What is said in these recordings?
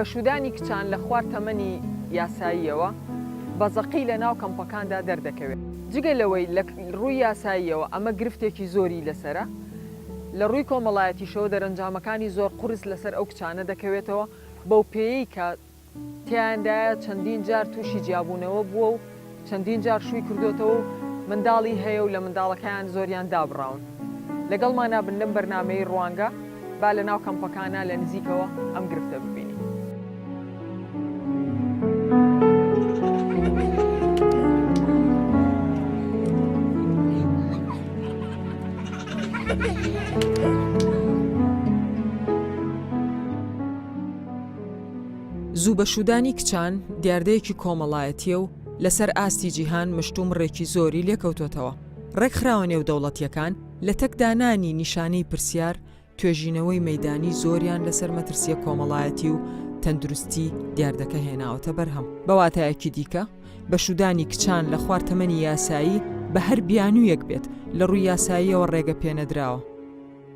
بەشودانی کچان لە خوار تەمەنی یاساییەوە بەزەقی لە ناو کەمپەکاندا دەردەکەوێت. جگە لەوەی لە ڕووی یاساییەوە ئەمە گرفتێکی زۆری لەسرە، لە ڕووی کۆمەڵایەتیشەوە دەرەنجامەکانی زۆر قورس لەسەر ئەو کچانە دەکەوێتەوە بەو پێیەی کە تیاندایە چەندین جار تووشی جیابوونەوە بووە و چەندین جار شووی کردوێتەوە و منداڵی هەیە و لە منداڵەکەیان زۆریان دابڕاون. لەگەڵمانە بنەم بەرنامەی ڕوانگە با لە ناو کەمپەکانە لە نزیکەوە ئەم گرفتە ببینی. زوو بەشودانی کچان دیاردەیەکی کۆمەڵایەتیە و لەسەر ئاستی جیهان مشتوم ڕێکی زۆری لێکەوتوتەوە. ڕێکخراوە نێو دەوڵەتیەکان لە تەکدانانی نیشانەی پرسیار توێژینەوەی مەیدانی زۆریان لەسەر مەترسیە کۆمەڵایەتی و تەندروستی دیاردەکە هێناوەتە بەرهەم. بەواتایەکی دیکە بەشودانی کچان لە خوار تەمەنی یاسایی بە هەر بیانوویەک بێت لە ڕووی یاساییەوە ڕێگە پێنەدراوە.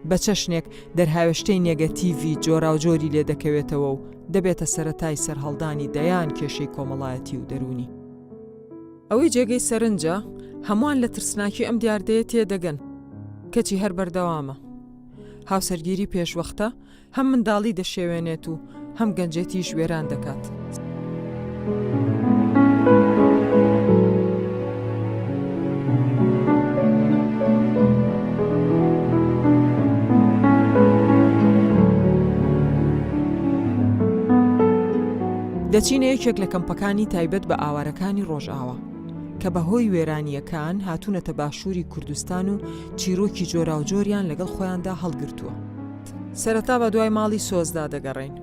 بە چەشنێک دەرهاوێشتەی نێگەتیڤی جۆراوجۆری لێ دەکەوێتەوە و دەبێتە سەرەتای سەرهەڵدانی دەیان کێشەی کۆمەڵایەتی و دەرونی. ئەوەی جێگەی سەرنجە هەمووان لە ترسناکی ئەم دیاردەیە تێدەگەن، کەچی هەر بەردەوامە. هاوسەرگیری پێشوەختە هەم منداڵی دەشێوێنێت و هەم گەنجێتیش وێران دەکات. دەچینە یەکێک لە کەمپەکانی تایبەت بە ئاوارەکانی ڕۆژئاوا کە بەهۆی وێرانیەکان هاتوونەتە باشووری کوردستان و چیرۆکی جۆراوجۆریان لەگەڵ خۆیاندا هەڵگرتووە. سەرەتا بە دوای ماڵی سۆزدا دەگەڕین.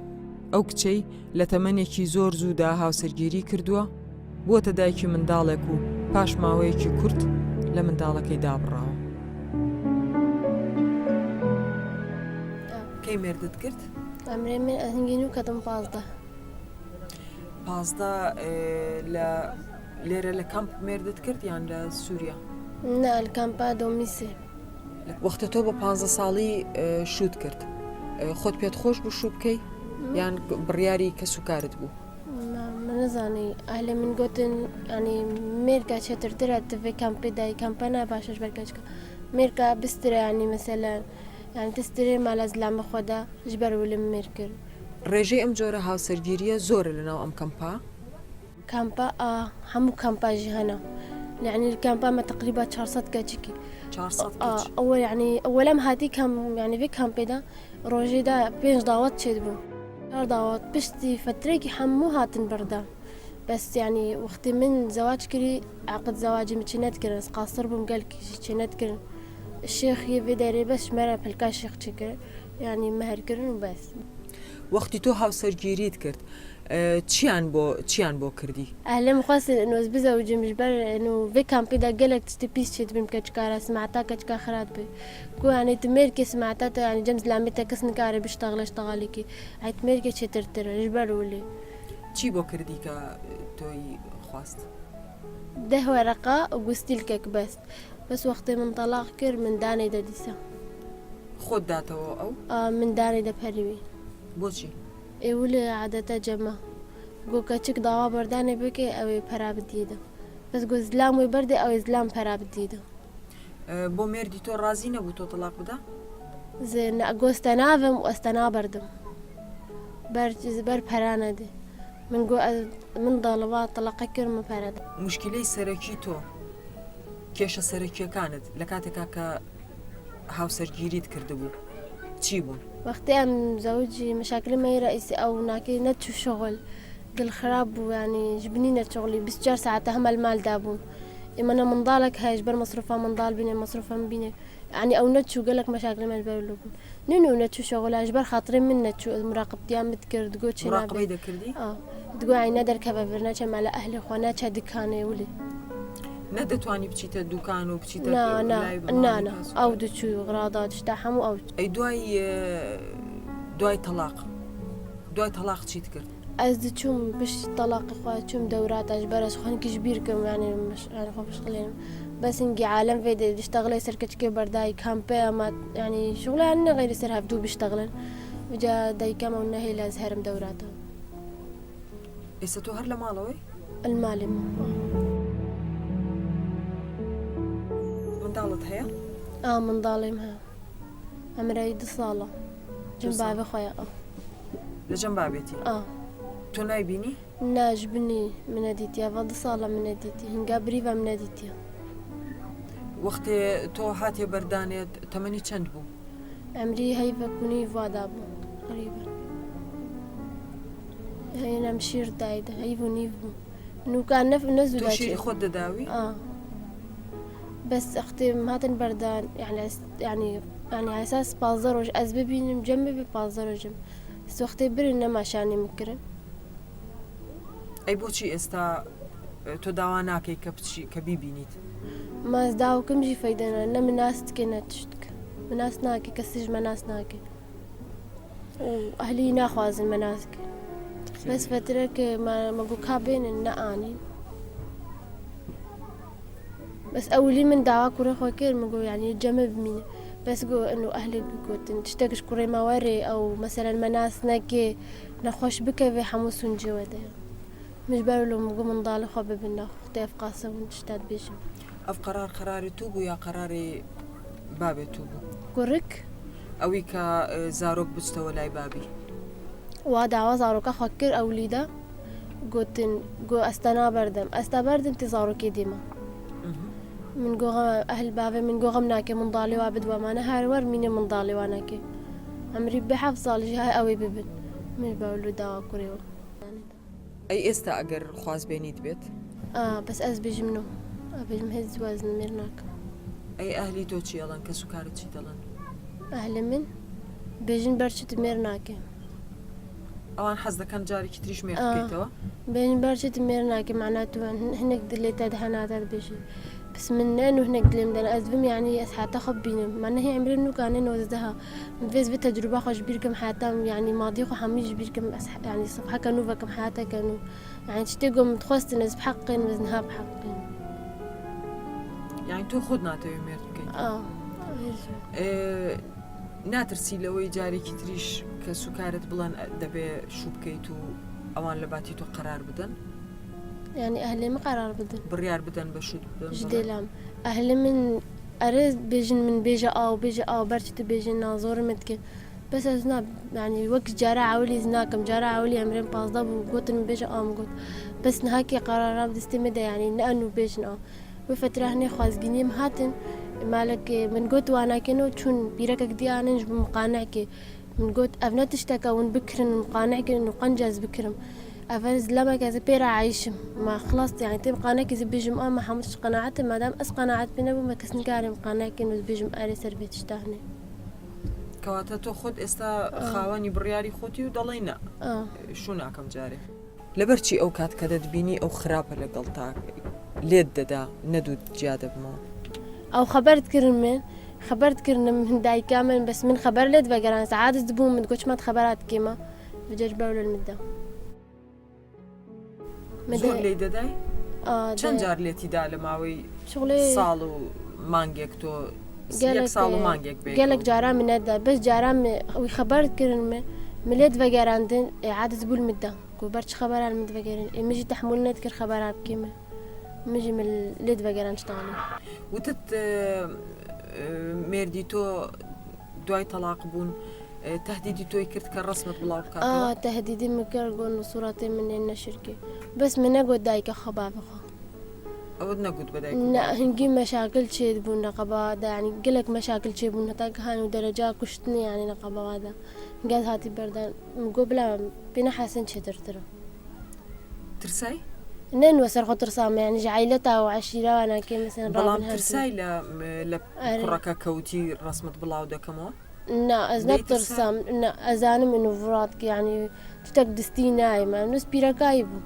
ئەو کچەی لە تەمەنێکی زۆر زوودا هاوسەرگیری کردووە بووەتە دایکی منداڵێک و پاش ماوەیەکی کورت لە منداڵەکەی دابڕاوە. کەی مێردت کرد؟ ئەمرێ من ئەهنگین و کەتم 15 لێرە لە کەمپ مێردت کرد یان لە سووریا؟ نه کەمپا دۆمیسێ. وەختە تۆ بە 15 ساڵی شوت کرد، خۆت پێت خۆش بوو شوو بکەی یان بڕیاری کەس و کارت بوو؟ من نزانی ئەهلە من گوتن ینی مێرگا چێترترە تڤێ کەمپی دای کەمپە ناباشش بەرگەچکە مێرگا بسترە ینی مەسەلەن یان تسترێ مالە زلام بەخۆدا ژ بەرولم مێر کرد. ڕێژەی ئەم جۆرە هاوسەرگیریە زۆرە لەناو ئەم کەمپا؟ کەمپا هەموو کەمپاژی هەنا يعني الكامبا ما تقريبا 400 كاتشيكي 400 أول يعني أولا هاتي كم يعني في كامبي دا روجي دا بينج دعوات شدبو دعوات بشتي فتريكي حمو هاتن بردا بس يعني وقت من زواج كري عقد زواجي متشنات كرن قاصر بهم قال كي تشنات كرن الشيخ يبي داري بس مرة بالكا شيخ تشكر يعني مهر كرن وبس. وقتی تۆ هاوسەرگیریت کرد چیان بۆ کردی؟ ئەهلم خواستن ئەنوز بزەوجم ژبەر ئەنو vê kampê de gelek tiştî pîs çê dibim keçikara simeta keçika xirab bê ku yanî tu mêrkê simeta te yanî cem zilamê te kes nikare bişteğile işteğalekî ey tu mêrkê çêtirtir ji ber wî lê. چی بۆ کردی کە تۆی خواست؟ 10 ورقة وستیلکek best بس وەختê min تەلاق kir min danê de dîsa. خۆت داتەوە ئەو؟ min danê de perî. بۆچی؟ ئێولێ عادەتە جەمە گۆ کەچک داوا بەردانێ بکێ ئەوێ پەرا بدیدە بەس گۆ زلام وی بەردێ ئەوێ زلام پەرا بدیدە. بۆ مێردی تۆ ڕازی نەبوو تۆ تەلاق بدا؟ گۆستە ناوم و ئەستە نابەردم بەر پەرا نەدێ من داڵەوە تەلاقە کردمە پەرەدا. موشکیلەی سەرەکی تۆ کێشە سەرەکیەکانت لە کاتێکا کە هاوسەرگیریت کردبوو چی بوون؟ وقتی ام زوجي مشاكل ما رئيسي او ناكي نتشو شغل دل خراب يعني جبني نت شغلي 24 ساعة هم المال دابون اما انا من ضالك هاي جبر مصروفها من ضال بيني مصروفها من بيني يعني او نتشو قالك مشاكل ما جبر لكم نينو نتشو شغل اجبر خاطري من نتشو مراقب ديام بتكر تقول شي مراقبة دكردي؟ تقول عي ندر كبابرنا كم على اهلي خوانات دكاني ولي نەدەتوانی بچیتە دوکان و بچیتە نانە ئەو دچوو غرادا تشتا هەموو ئەو ئەی دوای تەلاق چیت کرد؟ ئەس دچووم پشتی تەلاقی خوا چووم دەوراتاش بەرەس خوانکیش بیرکەم یانی خۆ بشقلێنم بەسنگی عالم فێدێ دشتەغڵی سەرکەچکێ بەردای کامپێ ئەمە ینی شغڵیان نەغیری سەر هەفتوو بشتەغڵن وجا دایکەمە و نەهێ لە زهرم دەوراتەوە. ئێستا تۆ هەر لە ماڵەوەی المالي منداڵت هەیە؟ من ظالمها عمري 2 ساڵە جنب بابي خويا لە جەم بابێتی تۆ نایبینی؟ ناجبني من ديتيا 2 ساڵە من ديتي هنگا بريفا من ديتيا وەختێ تۆ هاتێ بەردانێت تەمەنی چەند بوو؟ عمري هيفا كوني فوادا بو قريبا هينا مشير دايدة هيفو نيفو انو كان نزو تۆ شیری خۆت دەداوی؟ بس اختي هاتن بردان يعني على اساس بازروج از ببينم جنبي ببازروجم بس وقتي برن ما شاني مكرن ئەی بۆچی ئێستا تۆ داوا ناکەی کە بیبینیت؟ ما داو كمجي فايدنا انا من ناس تكنا تشتك من ناس ناكي كسج من ناس ناكي واهلي ناخوازن مناسك بس فترة ما بوكا بين النقاني بس أولي من دعوة كوري خوكير مقو يعني جنب مين بس قو إنه أهلي بيقول تشتكش كوري مواري أو مثلا مناس ناكي نخوش بك في حموسون جوده مش بقولوا مقو من ضال خواب بنا اختي قاسة ونشتاد بيشم ئەف قراری تو بوو یا قراری بابێت تو بوو؟ كورك ئەوی کە زارۆک بچتەوە لای بابی ودعوة زاروكا خوكير أولي دا قوتن قو أستنا بردم تزاروكي ديما من جوها أهل بابي من جوها مناكي من ضالي وابد وما نهار ور مين من ضالي واناكي عمري بحفظ صالجي هاي قوي ببن مش بقولوا دوا كوريو ئەی ئێستا ئەگەر خواز بێنیت بێت؟ بس أز بيجمنو بيجم هز وزن ميرناك ئەی ئەهلی تۆ چی ئەڵەن کە سوکارت چی دەڵێن؟ أهل من بيجن برشت ميرناكي ئەوان حەز دەکەن جارێکی تریش مێر بکەیتەوە؟ بيجن برشت ميرناكي معناته هناك دليتا دهناتا بيجي بس من انه هناك دليم دل ازبم يعني حتى خبيني معناها هي عمري انه كان انه وزدها بس بتجربه خوش بيركم حياتهم يعني ماضي خو حميج بيركم يعني صفحه كانوا فكم حياتها كانوا يعني تشتيقهم تخوست نز بحقين وزنها بحقين يعني تۆ خۆت ناتەوێ مێر بکەیت؟ ناترسی لەوەی جارێکی تریش کە سوکارت بڵێن دەبێ شوو بکەیت و ئەوان لە باتی تۆ قەرار بدەن؟ يعني أهلي ما قرار بدن بڕیار بدەن بە شوت بدەن؟ جديلام أهلي من أريد بيجن من بيجا برشت بيجن نازور متكن بس أزنا يعني وقت جارة عولي زناكم جارة عولي عمرين بازضب وقوت من بيجا مقوت بس نهاكي قرارات دستمدة يعني نأنو بيجن وفترة هني خواز قنيم هاتن مالك من قوت وانا كنو تشون بيركك دي أنا نجب مقانعك من قوت أبنا تشتكى ونبكرن مقانعك إنه قنجز بكرم أفرز لما كذا بيرا عايشم ما خلصت يعني تبقى أنا كذا بيجم ما حملتش قناعتي ما دام قناعت بينا وما كسن كاري مقانعك إنه بيجم أري سربي تشتهني کەواتە تۆ خۆت ئێستا خاوەنی بڕیاری خۆتی و دەڵێی نا شو ناکەم جارێ لەبەرچی ئەو کات کە دەتبینی ئەو خراپە لەگەڵ تا لێت دەدا نەدوو جیا دەبمەوە أو خبرت كرن من دايكا من بس من خبر ليت بقران سعادة دبوم من قوش ما خبرات كيما بجاج باول المدة زۆر لێی دەدای؟ چەند جار لێتیدا لە ماوەی ساڵ و مانگێک تۆ یەک ساڵ و مانگێک بێت؟ گەلێک جاران من نەدا بەس جاران ئەوی خەبەرت کردن من لێت بەگەراندن عادت بوو المدە گو بەرچ خەبەران من بەگەرن ئێمەژی تەحمل نەتکرد خەبەرات بکەمە مژی من لێت بەگەران شتاڵی وتت مێردی تۆ دوای تەلاق بوون تهديدي توي كرت كرسمت بلاو بكاتو تهديدي مكر قول صورتي من إن شركة بس من أقول دايك خبابخة أودنا قد بدايك لا هنجي مشاكل شيء بون نقبا دا يعني قلك مشاكل شيء بون نتاق هانو درجة كشتني يعني نقبا هذا قال هاتي بردان مقبلة بنا حسن شي ترترى ترساي؟ نين وسر خطر سام يعني جعيلتها وعشيرة وانا كي مثلا بلام ترساي لا كركا كوتي رسمت بلاو دا كمو؟ نا أزنب ترسام نا أزانم إنه فراتك يعني تتقدستي نايمة نس بيركايبو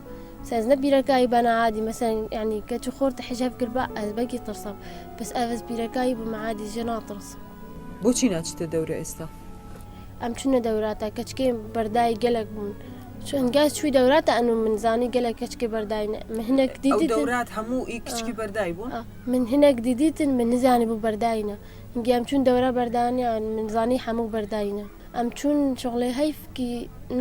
سأزنا بيركايب أنا عادي مثلا يعني كتشخور تحجاب كربا أزباقي ترسام بس أفز بيركايبو ما عادي جنا ترسم بوچی ناچتە دەورە ئێستا؟ ئەم چونە دەوراتە کەچکێ بەردای گەلک بوون چونگاز چووی دەوراتە ئەنو من زانی گەلک کەچکێ بەرداینە من هەنێک دیدیتن ئەو دەورات هەموو ئی کچکی بەردای بوون؟ من هەنێک دیدیتن من نزانی بوو بەرداینە هەنگی ئەم چون دەورە بەردانیان من زانی هەموو بەرداینە ئەم چون شغڵی هەیفکی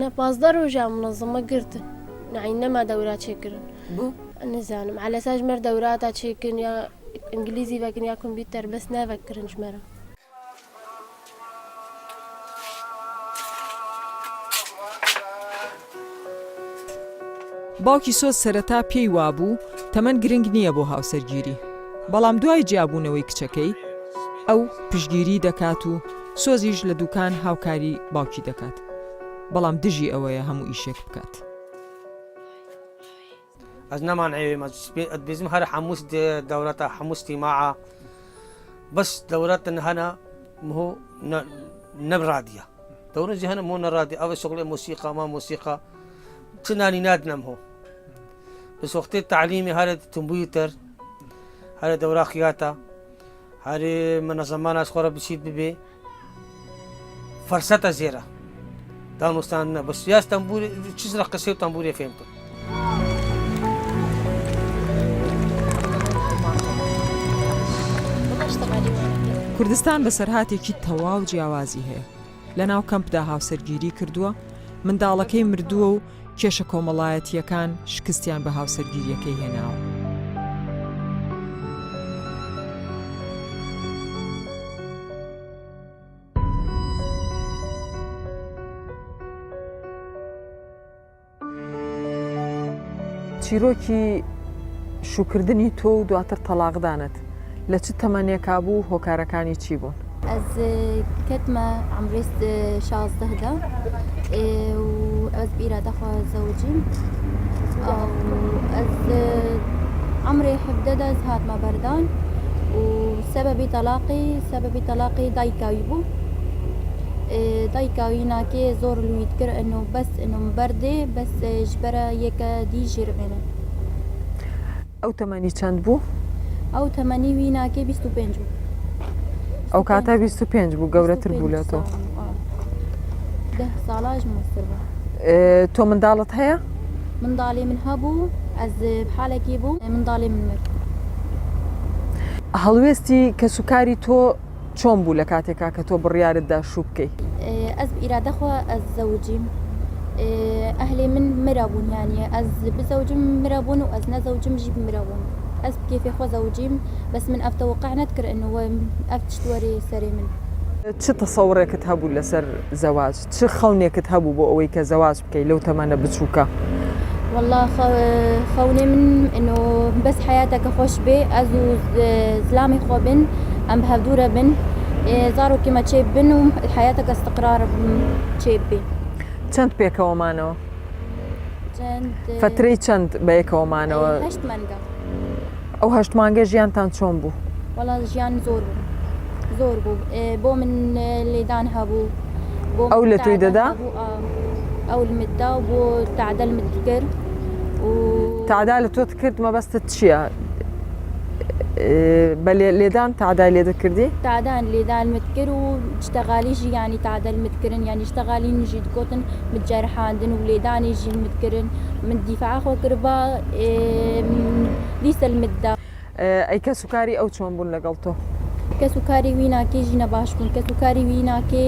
نە 15 ڕۆژە منەظەمە گرتن يعني نما دورات شكرن بو نزانم على ساج مر دورات شكرن يا انجليزي فكن يا كمبيوتر بس نافكرن جمرة باوکی سۆز سەرەتا پێی وابوو تەمەن گرنگ نییە بۆ هاوسەرگیری بەڵام دوای جیابوونەوەی کچەکەی ئەو پشگیری دەکات و سۆزیش لە دوکان هاوکاری باوکی دەکات بەڵام دژی ئەوەیە هەموو ئیشێک بکات از نمان عيب بيزم هر حموس دورات حموس معها بس دورات هنا مو نبرادية دورة هنا مو نرادي أو شغل موسيقى ما موسيقى تناني نادنا مو بس وقت التعليمي هذا الكمبيوتر هذا دورة خياطة هذه منظمات أسخرة بسيط ببي فرصة زيرة دانو استان بس ياس تنبوري چیز رقصه تنبوري فهمتو کوردستان بە سەرهاتێکی تەواو جیاوازی هەیە لە ناو کەمپدا هاوسەرگیری کردووە منداڵەکەی مردووە و کێشە کۆمەڵایەتیەکان شکستیان بە هاوسەرگیریەکەی هێناوە چیرۆکی شوکردنی تۆ و دواتر تەلاقدانت لە چ تەمەنێکا بوو هۆکارەکانی چی بوون؟ از كتمة عمري 16 دا وأز بإرادة خوا زوجي از عمري حددا زهات ما بردان وسبب طلاقي دايكاوي بو دايكاوي ناكي زور لو يذكر انه بس انه مبردة بس جبرا يكا دي جرمنا ئەو تەمەنی چەند بوو؟ او 80 ويناكي 25 ئەو کاتە 25 بوو گەورەتر بوو لە تۆ 10 ساڵاژ مەستر بوو تۆ منداڵت هەیە؟ منداڵی من هەبوو ئەس بحالێکی بوو منداڵی من مرد هەڵوێستی کەسوکاری تۆ چۆن بوو لە کاتێکا کە تۆ بڕیارتدا شوو بکەیت؟ ئەس بئیرادە خوا ئەس زەوجیم ئەهلێ من مرەبوون یانە ئەس بزەوجم مرەبوون و ئەس نەزەوجم ژی مرەبوون ئەس بکێفێ خۆ زەوجیم بەس من ئەفتەوەقع نەتکرد ئەنەوە ئەف تشتوەرێ سەرێ من چ تەسەوڕێکت هەبوو لەسەر زەواج چ خەونێکت هەبوو بۆ ئەوەی کە زەواج بکەیت لەو تەمەنە بچووکە؟ والله خوني من انه بس حياتك خوش بي ازو زلامي خو بن ام بهدوره بن زارو كما تشيب بن وحياتك استقرار تشيب بي چەند پێکەوەمانەوە؟ فترەی چەند بەیەکەوەمانەوە؟ 8 مانگا ئەو 8 مانگە ژیانتان چۆن بوو؟ والله ژیان زۆر بوو بۆ من لێدان هەبوو ئەو لە توی دەدا؟ ئەو المددا و بۆ تعدەل مت کرد تعدا لە تۆت کرد مەبەستت چییە؟ بە لێدان تعدای لێ دەکردی؟ تعدان لێدان متکرد و شتەغالیژی ینی تعدەل متکردن ینی شتەغالی نژی دکۆتن متجەرحاندن و لێدانیژی متکردن من دیفاع خۆ کرد بە لیسە المددا ئەی کەسوکاری ئەو چۆن بوون لەگەڵ تۆ؟ کەسوکاری وی ناکێ ژینە باش بوون کەسوکاری وی ناکێ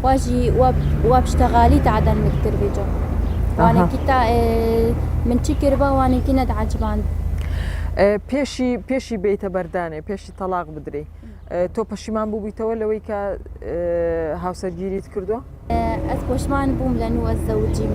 واژی وا پشتەغالی تعدەل متکرد بێجە وانێکی تا من چی کرد بە وانێکی نەدعەجباند پێشی بیتە بەردانێ پێشی تەلاق بدرێ تۆ پەشیمان بوو بیتەوە لەوەی کە هاوسەرگیریت کردووە؟ ئەس پۆشمان بووم لە نوە زەوجیم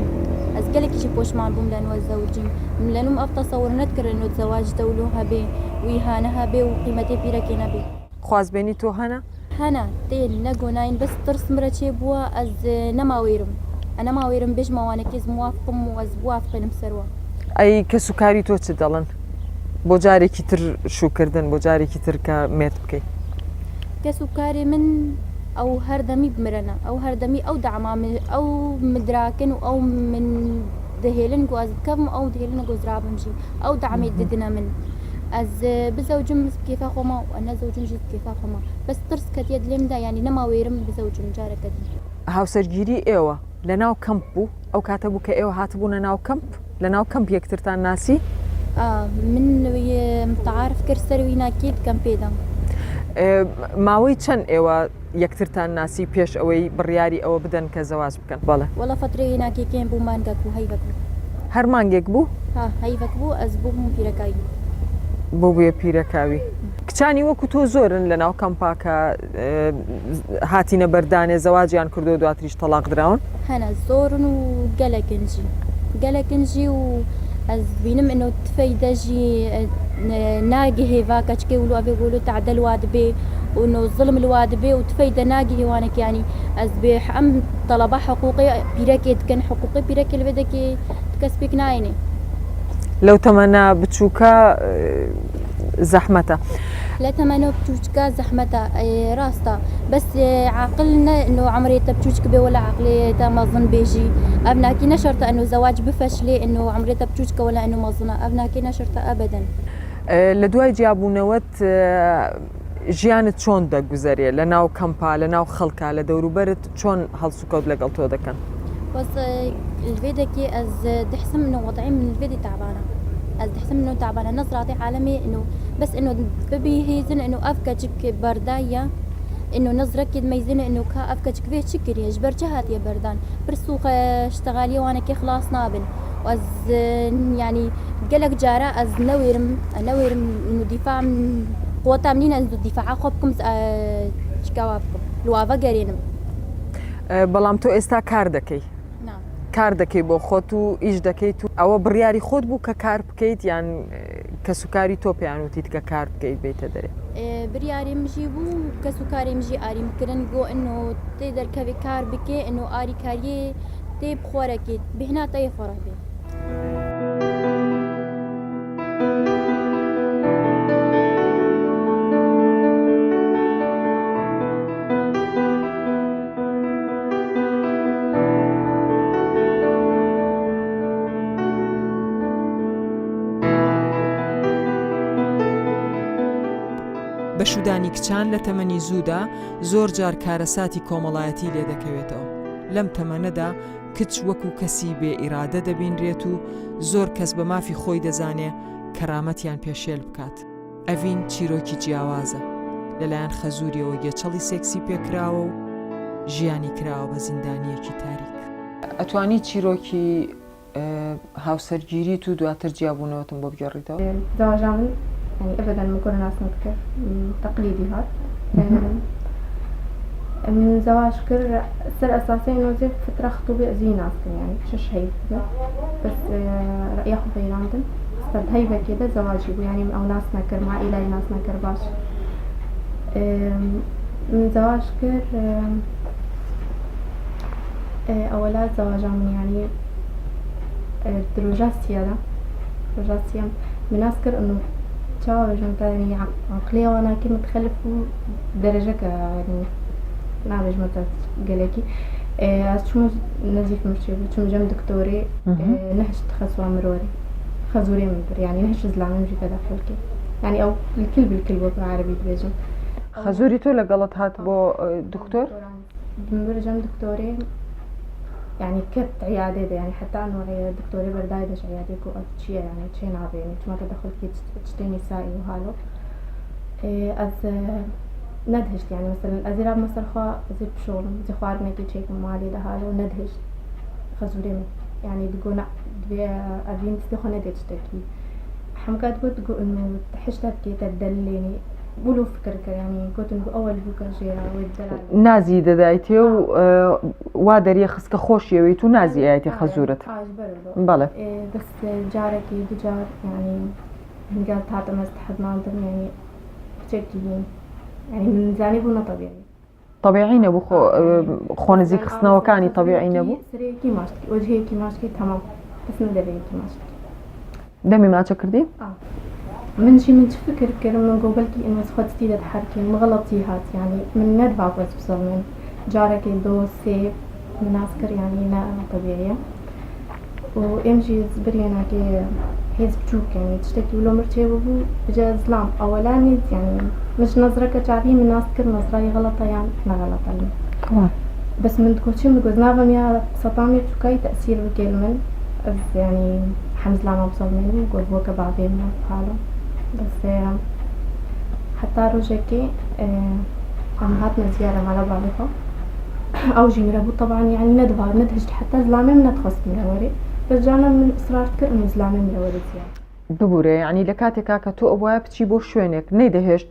ئەس گەلێکیشی پۆشمان بووم لە نوە زەوجیم من لە نوم ئەف تەسەوڕ نەتکردن زەواج دەولۆ هەبێ وی هانە هەبێ و قیمەتی پیرەکێ نەبێ خوازبێنی تۆ هەنە؟ هەنا تێل نەگۆناین بەس ترسمرە چێ بووە ئەس نەماوێرم ئەنەماوێرم بێژمەوانێکیز موافقم و ئەس بوافقێنم سەرەوە ئەی کەسوکاری تۆ چ دەڵێن؟ بۆ جارێکی تر شوکردن بۆ جارێکی تر کە مێرد بکەیت کەسوکاری من ئەو هەردەمی بمرەنە ئەو هەردەمی ئەو دامامە ئەو مدراکن و ئەو من دەهێلن گواز بکەم ئەو دهێلنە گۆزرابمژی ئەو دامێت ددنە من ئەس بزەوجم کێفا خۆما و نەزەوجم ژیت کێفا خۆما بەس ترس کەتێت لێمدا ینی نەماوێرم بزەوجم جارەکە دی هاوسەرگیری ئێوە لە ناو کەمپ بوو ئەو کاتە بوو کە ئێوە هاتبوونە ناو کەمپ لە ناو کەمپ یەکترتان ناسی؟ من متعارف کرد سەروی ناکێت کەم پێدەم ماوەی چەند ئێوە یەکترتان ناسی پێش ئەوەی بڕیاری ئەوە بدەن کە زەواج بکەن بەڵێ وەڵە فترەی ناکێکێن بوو مانگەک و هەیبەک هەر مانگێک بوو ها هەیڤک بوو ئەس بووم پیرەکایی بۆ بووە پیرەکاوی کچانی وەکو تۆ زۆرن لە ناو کەمپاکە هاتینە بەردانێ زەواجیان کردو دواتریش تەلاق دراون هەنە زۆرن و گەلەکنجی و ئەس بینم ئەنۆ تفەی دەژی ناگی هێوا کەچکێ ولو ئەبێ بۆلو تعدەل وا دەبێ وإنه الظلم الواد به وتفيد ناقي هوانك يعني أسبح أم طلبة حقوقي بيركي كان حقوقي بيركي اللي بدك تكسبك نايني لو تمنى بتشوكا زحمته لا تمنى بتشوكا زحمته راستا بس عقلنا إنه عمري تبتشوك بي ولا عقلي ما ظن بيجي أبناكي نشرت إنه زواج بفشلي إنه عمري تبتشوك ولا إنه ما ظن أبناكي نشرت أبدا لدواي جابونەوەت ژیانت چۆن دەگوزارێ لە ناو کەمپا لە ناو خەڵکا لە دەوروبەرت چۆن هەڵسوکەوت لەگەڵ تۆ دەکەن بس الفيديكي از دحسم انه وضعي من الفيدي تعبانه از دحسم انه تعبانه نظراتي عالمي انه بس انه ببيهيزن انه افكاجك بردايه انه نظرك ميزن انه كا افكاجك في شكري اجبر جهات يا بردان برسوق اشتغالي وانا كي خلاص نابن واز يعني قالك جارة از نويرم انه دفاع من قوة منين انه الدفاع خوبكم شكاوابكم لوافا قرينم بەڵام تۆ ئێستا کار دەکەی کار دەکەی بۆ خۆت و ئیش دەکەیت و ئەوە بڕیاری خۆت بوو کە کار بکەیت یان کە سوکاری تۆ پێیان وتیت کە کار بکەیت بێتە دەرێ بریاري مجي بوو کە سوکاری مژی ئاریم کردن گۆ ئەنۆ تێ دەرکەوێ کار بکێ ئەنۆ ئاری کاریە تێ بخۆرەکێت بهنا تەیە فەڕە بێ بە شودانی کچان لە تەمەنی زوودا زۆر جار کارەساتی کۆمەڵایەتی لێ دەکەوێتەوە لەم تەمەنەدا کچ وەکو کەسی بێ ئیرادە دەبینرێت و زۆر کەس بە مافی خۆی دەزانێ کەرامەتیان پێشێل بکات ئەڤین چیرۆکی جیاوازە لەلایەن خەزوریەوە گێچەڵی سێکسی پێکراوە و ژیانی کراوە بە زیندانیەکی تاریک ئەتوانی چیرۆکی هاوسەرگیریت و دواتر جیابوونەوەتم بۆ بگەڕیتەوە زواجامن يعني ابدا ما كنا ناس نذكر تقليدي هاد من زواج كر سر اساسيا انه زي فتره خطوبه زي ناس يعني شش هي بس رايي خو بيراندن استد هيبه كده زواجي يعني او ناس نكر مع الى ناس نكر باش من زواج كر اولا زواجامن يعني دروجاسيا من ناس كر انه شباب يعني عقلية وأنا كي متخلف درجة يعني نعرف متى قالكي شو نزيف مرشيب شو جم دكتوري نهش تخصص مروري خزوري مدر يعني نهش زلامة مجي كذا حلكي يعني أو الكل بالكل بالعربي تبيجم خزوري تو لقلت هات بو دكتور بمرجم دكتوري يعني كت عيادة يعني حتى أنه دكتوري برداي دش عيادة كو أشياء يعني شيء نعبي يعني ما تدخل كي تشتني سائي وهالو أز ندهشت يعني مثلا أزيراب مثلا خوا زي بشغل زي خوارنا كي شيء مالي ده هالو ندهشت خزوري يعني تقول دبي أبين تدخل ندهش تكي حمكات قلت إنه تحشتك كي تدلني بولو فكرك يعني كنت نقول أول بوكا جيرا والدلال نازي دەدایتێ و وا دەریە خستکە خۆشیەوەیت و نازیایەتی خەزورت بەڵێ بس جاركي دجار يعني من قال هذا مستحب ناظم يعني بشكل يعني من جانبنا طبيعي طبيعي نبو خو نزيك خستنەوەکانی طبيعي نبو سريكي ماشكي وجهيكي ماشكي تمام بس ندريكي ماشكي دەمی ماچە کردی؟ من فكر كده من جوجلتي إنه سخطتي تتحركي مغلطي هات يعني من ندفع بس بصل من جارك دو سيف من عسكر يعني لا طبيعية وإمشي زبرينا كي حيز بشوك يعني تشتكي ولو مرتي وبو بجا ظلام أولاني يعني مش نظرك تعبي من عسكر نظري غلطة يعني ما غلطة يعني بس من تكوتشي من جوزنابم يا سطامي بشوكاي تأثير بكلمة يعني حمز لما بصل منه وقول بوكا بعدين ما بحاله بس حتى روجكي عمهاتنا زيارة مع بعضها أو جي مرابو طبعا يعني ندهشت حتى زلامي من تخص مروري بس جانا من إصرار كر إنه زلامة من أول زيادة ببوورێ ینی لە کاتێکا کە تۆ ئەوە بچی بۆ شوێنێک نەیدەهێشت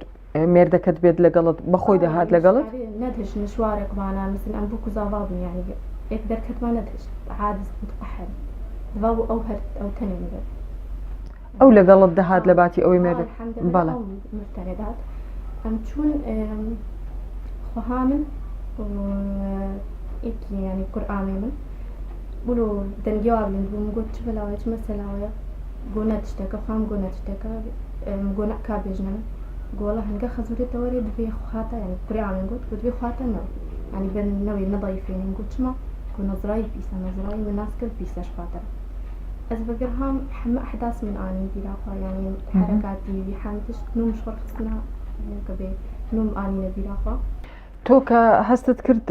مێردەکەت بێت لەگەڵت بەخۆی دەهات لەگەڵت ندهش نشوارك معنا مثلا أم بوكو زافابن يعني يقدر كتما ندهش عادس متقحل ضو أو هرت أو تنين ئەو لەگەڵت دەهات لە باتی ئەوەی مێردە الحمد بەڵێ لله مستندات أم تشون خهامن إيكي يعني قرآن من بلو دنجواب لندوم قلت شبلاوي مثلا قونا تشتكى خام قونا تشتكى قونا كابيجنا قولا هنقا خزوري توري دبي خاطا يعني قرآن قلت دبي خاطا نو يعني بين نوي نضيفين قلت شما كنا نظراي بيسا نظراي من ناس كل بيسا شفاطر از بقرهم حما أحداث من آني براقا يعني حركاتي بحامتش نوم شرخصنا كبي نوم آني براقا تۆ کە هەستت کرد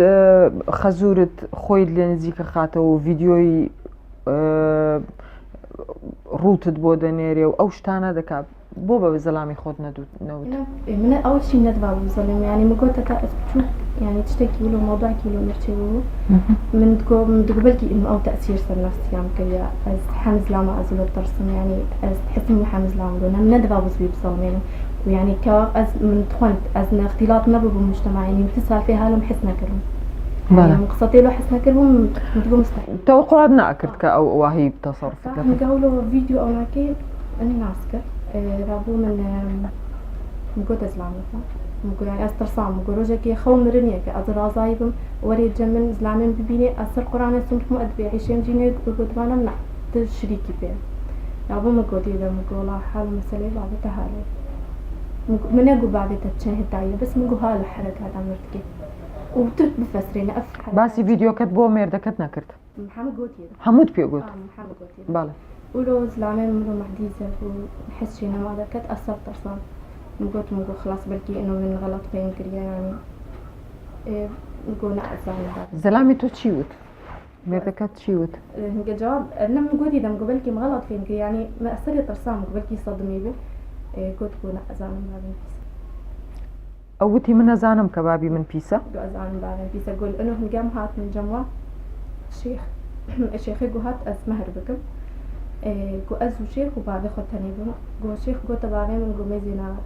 خەزورت خۆیت لێ نزیکە خاتەوە و ڤیددیۆی ڕوتت بۆ دەنێرێ و ئەو شتانە دەکات بۆ بە زەلامی خۆت نەوت من أول شيء ندفع بظلم يعني ما قلت شوف يعني تشتكي له موضوع كيلو مرتي من قبلتي إنه أو تأثير صار نفسي يعني كذا از حمز لما أزول الترسم يعني از تحس إنه حمز لما لونه من ندفع بظلم يعني ويعني كأز من تخنت أز اختلاط نبض بالمجتمع يعني متصل فيها لهم حسنا كلهم يعني قصتي له حسنا كلهم متقوم مستحيل توقعات ناكرت كأو واهي بتصرف نقوله فيديو أو ناكي أنا ناسكر رابو من مقول تزلامي مقول يعني أسترسام مقول رجعي خو مرنيه كأزرا زايبم وريد جمن زلامين ببيني أسر قرآن سمت مؤدبي عيشين جيني وقلت وانا منع تشريكي بيه رابو مقول إذا مقول حال مسألة بابي تهالي من أقول بابي تتشاهد داية بس مقول هالو حركات عمرتكي وبترك بفسرين أفحر باسي فيديو كتبو ميردكت نكرت محمد قوتي حمود بيو قوت محمد قوتي بالي ولو زلامين مرو محديثة ونحس شينا ما ذاك أثر ترسام مقول خلاص بلكي إنه من غلط فين كريا يعني نقول نأذان زلامي تو تشيوت ميردكت تشيوت هنقى جواب أنا مقول إذا مقول بلكي مغلط فين كريا يعني ما أثر ترسام مقول بلكي صدمي به قلت نقول نأذان بعدين ئەوتی من نەزانم کە بابی من پیسە أذان بعدين بيس أقول إنه هنقام هات من جموا الشيخ يقول هات أسمهر بكم قو أزو شيخ وبعد خد تنيبه قو شيخ قو تبعين من قو مزينا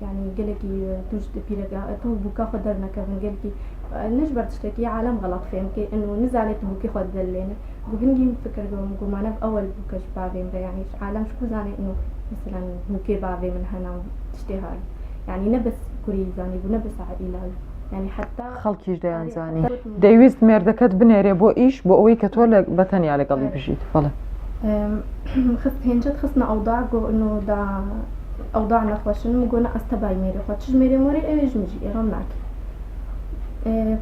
يعني قلكي توج بيرجع تو بوكا خدرنا كمان قلكي نجبر تشتكي عالم غلط فهم كي إنه نزعلت بوكي خد دلنا قو بنجي مفكر قو معنا بأول بوكاش بعدين يعني عالم شو زاني إنه مثلا بوكي بعدين من هنا تشتهار يعني نبس كوري زاني ونبس عائلة يعني حتى خەڵکیش دەیانزانی دەیویست مێردەکەت بنێرێ بۆ ئیش بۆ ئەوەی کە تۆ بەتەنیا لەگەڵی بژیت فڵێ هنجد خصنا أوضاع جو إنه دا أوضاعنا خوش إنه قلنا أستباي ميري خوش ميري موري إيش مجي إيران معك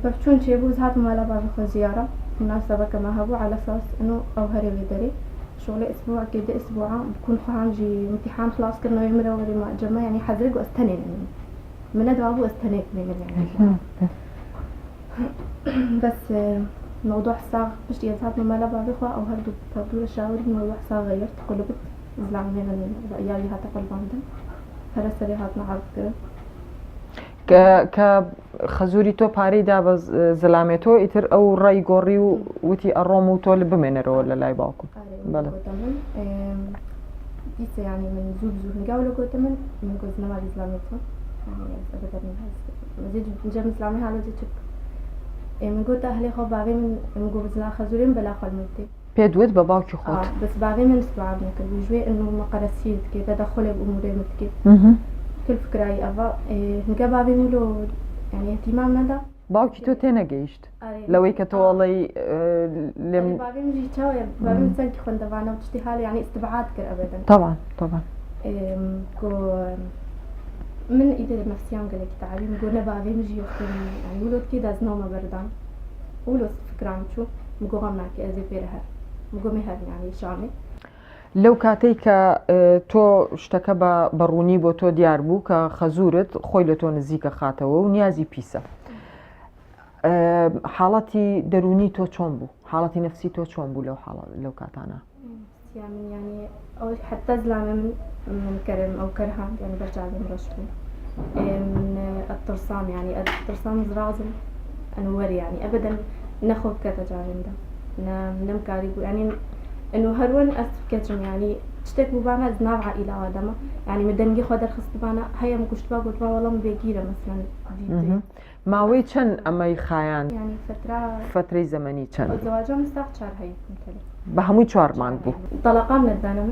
فبتشون شيء بوز هات مالا بعض خو زيارة مناسبة كما هبو على أساس إنه أو هري بدري شغلي أسبوع كده أسبوع بكون خان جي امتحان خلاص كنا يوم وري ما جمع يعني حذرك واستنين من أدوابه استنيت من يعني بس موضوع صاغ باش يزهد من مالا بعض إخوة أو هردو تبدو الشاوري موضوع صاغ غيرت قلبت زلعمين من رأيالي هاتا قلب عندن هلا سري هاتنا عرض کە خەزوری تۆ پارەی دا بە زەلامێتۆ ئیتر ئەو ڕای گۆڕی و وتی ئەڕۆم و تۆ لە بمێنەرەوە لە لای باوکم دیسە يعني من زوو زوو هنگاو لە گۆتە من گۆزنەماری زلامێتەوە مزيد جم إسلامي هذا جتك من قلت أهلي خو باقي من قو بزنا خزورين بلا خال ملتي پێدوێت بە باوکی خۆت بس باقي من استوعاب نكر بجوي إنه ما قرسيت كي تدخل بأموري متكي كل فكرة أبا هنگا باقي ملو يعني اهتمام ندا باوکی تۆ تێنەگەیشت لەوەی کە تۆڵی لێم باقي مجي تشاوي باقي من سنتي خوندوانا وتشتي حالي يعني استبعاد كر أبدا طبعا طبعا من إيدي نفسيان قالك تعليم قلنا باقي مجي يختم يعني ولد كده زنوما بردان ولد فكران شو مقوم معك أزي بيرها مقوم هاد يعني شامي لەو کاتەی کە تۆ شتەکە بە ڕوونی بۆ تۆ دیار بوو کە خەزورت خۆی لە تۆ نزیکە خاتەوە و نیازی پیسە حاڵەتی دەرونی تۆ چۆن بوو حاڵەتی نفسی تۆ چۆن بوو لەو کاتانە يعني أو حتى زلامة من كرم أو كرهان يعني برجع لهم رشبه من الترسام يعني الترسام زرازم أنوري يعني أبدا نخوف كذا جارين ده نمكاري يعني إنه هرون أستفكتم يعني تشتك ببانا زناب عائلة آدمة يعني مدنجي خودر خست بانا هيا مكشت با قلت والله بيجيرة مثلا دي ماوەی چەند ئەمەی خایان يعني فترەی زەمەنی چەند الزواج مستاق شهر هاي مثلا بە هەمووی 4 مانگ بوو طلقان ندانا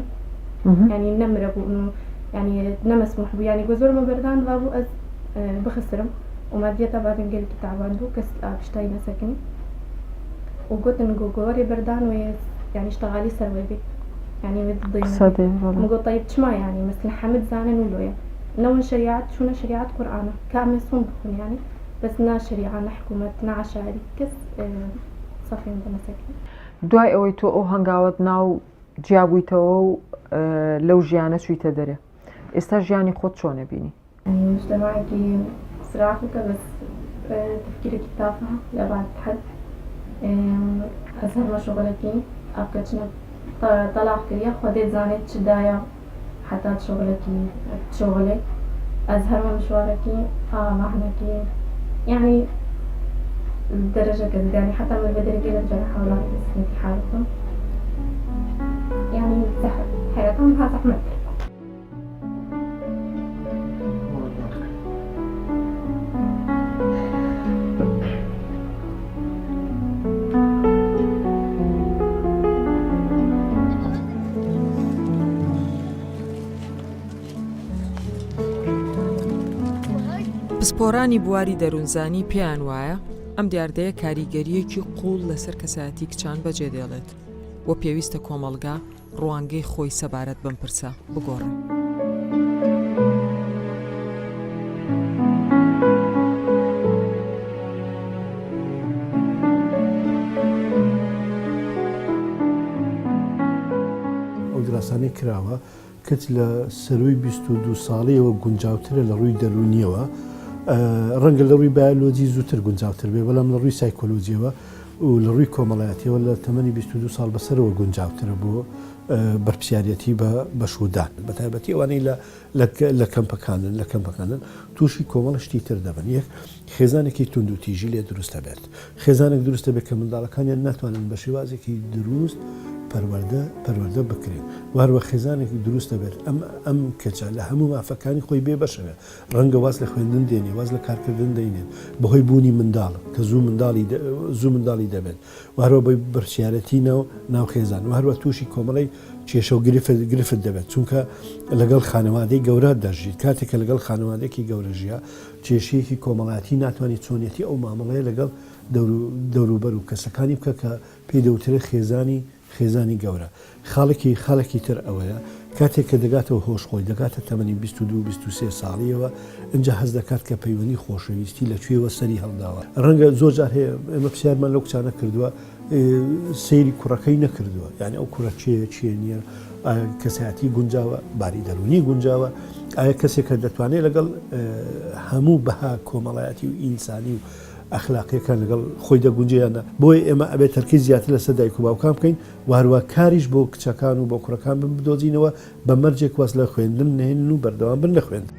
يعني نمر إنه يعني نمسموح بو يعني جزور ما بردان غابو أز بخسرم ومادية بعدين قلت تعبان بو كس بشتاي نسكن وقلت إنه جوري بردان ويا يعني اشتغالي سروي بي يعني متضينا مقول طيب شما يعني مثل حمد زانن ولويا نون شريعة شونا شريعة قرآن كامل صنبكم يعني بس نا شريعة حكومة نا عشائري كس صافي عندنا سكن دوای ئەوەی تۆ ئەو هەنگاوت ناو جیابوویتەوە و لەو ژیانە چوویتە دەرێ ئێستا ژیانی خۆت چۆنە بینی يعني مجتمعي صراحة بس تفكيرك تافهة لبعد حد أزهر ما شغلكي أبقى طلع كريا خديت زانت شدايا حتى شغلك أزهر ما مشواركي مهنكي يعني الدرجة كذا يعني حتى من بدري كده رجع حولات بس انتي حالكم يعني زحمة حياتهم ها زحمة پسپۆرانی بواری دەروونزانی پێیان وایە ئەم دیاردەیە کاریگەریەکی قوڵ لەسەر کەسایەتی کچان بەجێدێڵێت و پێویستە کۆمەڵگا ڕوانگەی خۆی سەبارەت بەم پرسە بگۆڕێت. ئەو دراسانەی کراوە کەچ لە سەروی 22 ساڵیەوە گونجاوترە لە ڕووی دەرونیەوە ڕەنگە لە ڕووی بایۆلۆجی زووتر گونجاوتر بێ بەڵام لە ڕووی سایکۆلۆجیەوە و لە ڕووی کۆمەڵایەتیەوە لە تەمەنی 22 ساڵ بەسەرەوە گونجاوترە بۆ بەرپرسیارەتی بە بەشودان بەتایبەتی ئەوانەی لە کەمپەکانن تووشی کۆمەڵە شتی تر دەبن یەک خێزانێکی تونند و تیژی لێ دروستە بێت خێزانێک دروستە بێت کە منداڵەکانیان ناتوانن بە شێوازێکی دروست پەروەردە بکرێن وهروە خێزانێکی دروستە بێت ئەم کەچە لە هەموو مافەکانی خۆی بێ بەشەوێت ڕەنگە واز لە خوێندن دێنێ واز لە کارکردن دەینێن بەهۆی بوونی منداڵ کە زوو منداڵی دەبێت وهروە بۆی بەرپرسیارەتی ناو خێزان وهروە تووشی کۆمەڵی کێشە و گرفت دەبێت چونکە لەگەڵ خانەوادەی گەورە دەژیت کاتێکە لەگەڵ خانەوادێکی گەورەژیە کێشەیەکی کۆمەڵاتی ناتوانێت چۆنیەتی ئەو مامەڵەیە لەگەڵ دەوروبەر و کەسەکانی بکە کە پێی دەوترێت خێزانی گەورە خاڵێکی تر ئەوەیە کاتێک کە دەگاتەوە هۆشخۆی دەگاتە تەمەنی 22-23 ساڵیەوە اینجا هەز دەکات کە پەیوەندی خۆشەویستی لەکوێوە سەری هەڵداوە ڕەنگە زۆر جار هەیە ئێمە پرسیارمان لەو کچانە کردووە سەیری کوڕەکەی نەکردووە یعنی ئەو کوڕە چیە نییە کەسایەتی گونجاوە باری دەرونی گونجاوە ئایا کەسێکە دەتوانێت لەگەڵ هەموو بەها کۆمەڵایەتی و ئینسانی و ئەخلاقیەکان لەگەڵ خۆی دەگونجیانە بۆی ئێمە ئەبێت تەرکی زیاتر لەسەر دایک و باوکان بکەین وهروە کاریش بۆ کچەکان و بۆ کوڕەکان بدۆزینەوە بە مەرجێک واز لە خوێندن نهێن و بەردەوام بن لە خوێندن.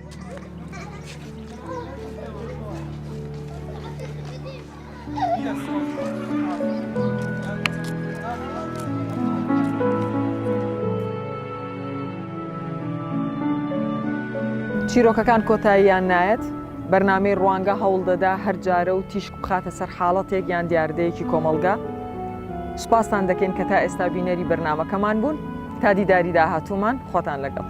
چیرۆکەکان کۆتاییان نایەت بەرنامەی ڕوانگە هەوڵ دەدا هەر جارە و تیشک بخاتە سەر حاڵەتێک یان دیاردەیەکی کۆمەڵگا سوپاسان دەکەین کە تا ئێستا بینەری بەرنامەکەمان بوون تا دیداری داهاتوومان خۆتان لەگەڵ